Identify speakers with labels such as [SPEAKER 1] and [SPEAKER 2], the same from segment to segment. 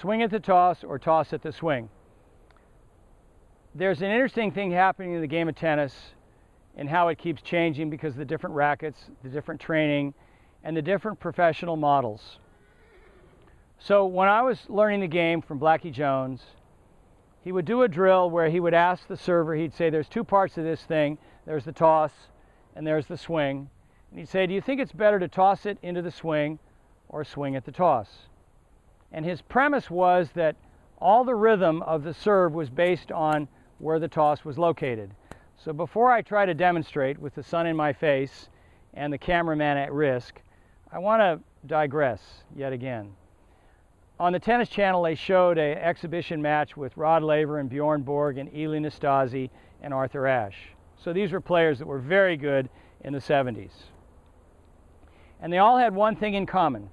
[SPEAKER 1] swing at the toss or toss at the swing. There's an interesting thing happening in the game of tennis and how it keeps changing because of the different rackets, the different training, and the different professional models. So when I was learning the game from Blackie Jones, he would do a drill where he would ask the server, he'd say, there's two parts of this thing. There's the toss and there's the swing. And he'd say, do you think it's better to toss it into the swing or swing at the toss? And his premise was that all the rhythm of the serve was based on where the toss was located. So before I try to demonstrate with the sun in my face and the cameraman at risk, I want to digress yet again. On the Tennis Channel, they showed an exhibition match with Rod Laver and Bjorn Borg and Eli Nastase and Arthur Ashe. So these were players that were very good in the 70s. And they all had one thing in common.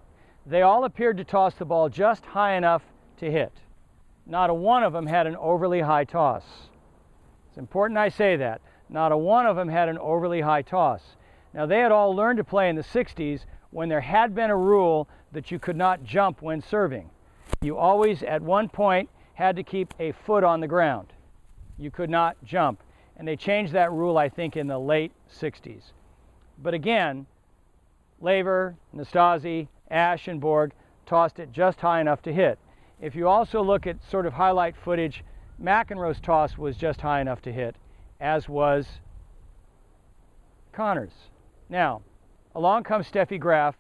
[SPEAKER 1] They all appeared to toss the ball just high enough to hit. Not a one of them had an overly high toss. It's important I say that. Not a one of them had an overly high toss. Now, they had all learned to play in the 60s when there had been a rule that you could not jump when serving. You always, at one point, had to keep a foot on the ground. You could not jump. And they changed that rule, I think, in the late 60s. But again, Laver, Nastase, Ashe, and Borg tossed it just high enough to hit. If you also look at sort of highlight footage, McEnroe's toss was just high enough to hit, as was Connor's. Now, along comes Steffi Graf,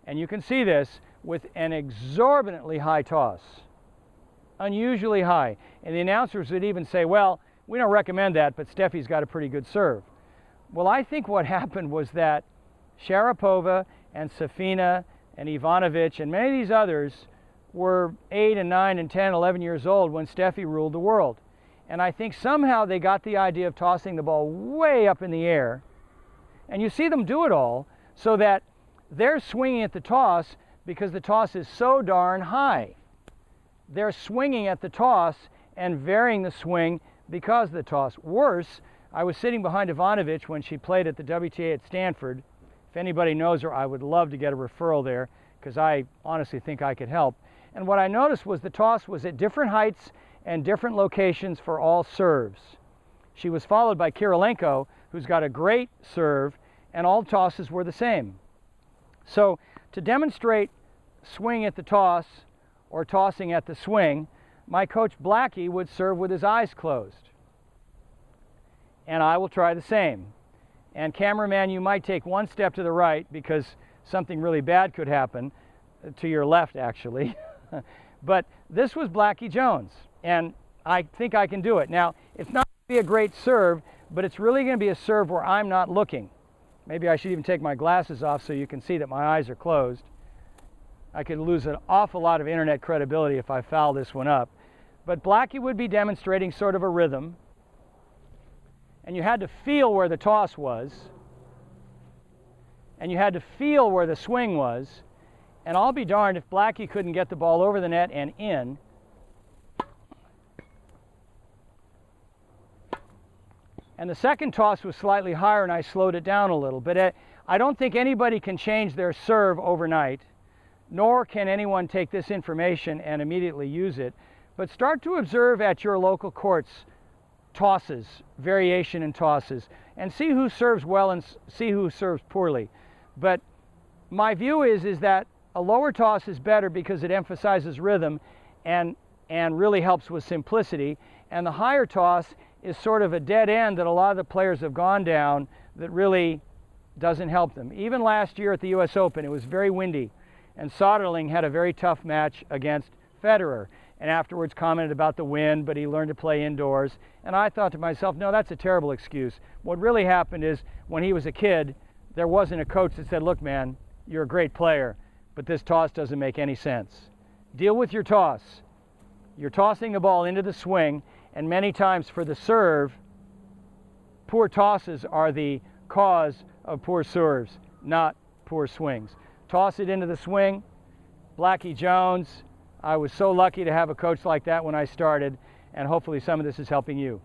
[SPEAKER 1] and you can see this with an exorbitantly high toss, unusually high. And the announcers would even say, well, we don't recommend that, but Steffi's got a pretty good serve. Well, I think what happened was that Sharapova and Safina and Ivanovic and many of these others were 8 and 9 and 10, 11 years old when Steffi ruled the world. And I think somehow they got the idea of tossing the ball way up in the air. And you see them do it all so that they're swinging at the toss because the toss is so darn high. They're swinging at the toss and varying the swing because of the toss. Worse, I was sitting behind Ivanovic when she played at the WTA at Stanford. If anybody knows her, I would love to get a referral there because I honestly think I could help. And what I noticed was the toss was at different heights and different locations for all serves. She was followed by Kirilenko, who's got a great serve, and all tosses were the same. So to demonstrate swing at the toss or tossing at the swing, my coach Blackie would serve with his eyes closed. And I will try the same. And cameraman, you might take one step to the right because something really bad could happen, to your left actually. But this was Blackie Jones, and I think I can do it. Now, it's not going to be a great serve, but it's really going to be a serve where I'm not looking. Maybe I should even take my glasses off so you can see that my eyes are closed. I could lose an awful lot of internet credibility if I foul this one up. But Blackie would be demonstrating sort of a rhythm, and you had to feel where the toss was, and you had to feel where the swing was, and I'll be darned if Blackie couldn't get the ball over the net and in. And the second toss was slightly higher, and I slowed it down a little. But I don't think anybody can change their serve overnight, nor can anyone take this information and immediately use it. But start to observe at your local courts tosses, variation in tosses, and see who serves well and see who serves poorly. But my view is that a lower toss is better because it emphasizes rhythm and really helps with simplicity. And the higher toss is sort of a dead end that a lot of the players have gone down that really doesn't help them. Even last year at the US Open, it was very windy, and Soderling had a very tough match against Federer, and afterwards commented about the wind, but he learned to play indoors. And I thought to myself, no, that's a terrible excuse. What really happened is when he was a kid, there wasn't a coach that said, look, man, you're a great player, but this toss doesn't make any sense. Deal with your toss. You're tossing the ball into the swing, and many times for the serve, poor tosses are the cause of poor serves, not poor swings. Toss it into the swing. Blackie Jones, I was so lucky to have a coach like that when I started, and hopefully some of this is helping you.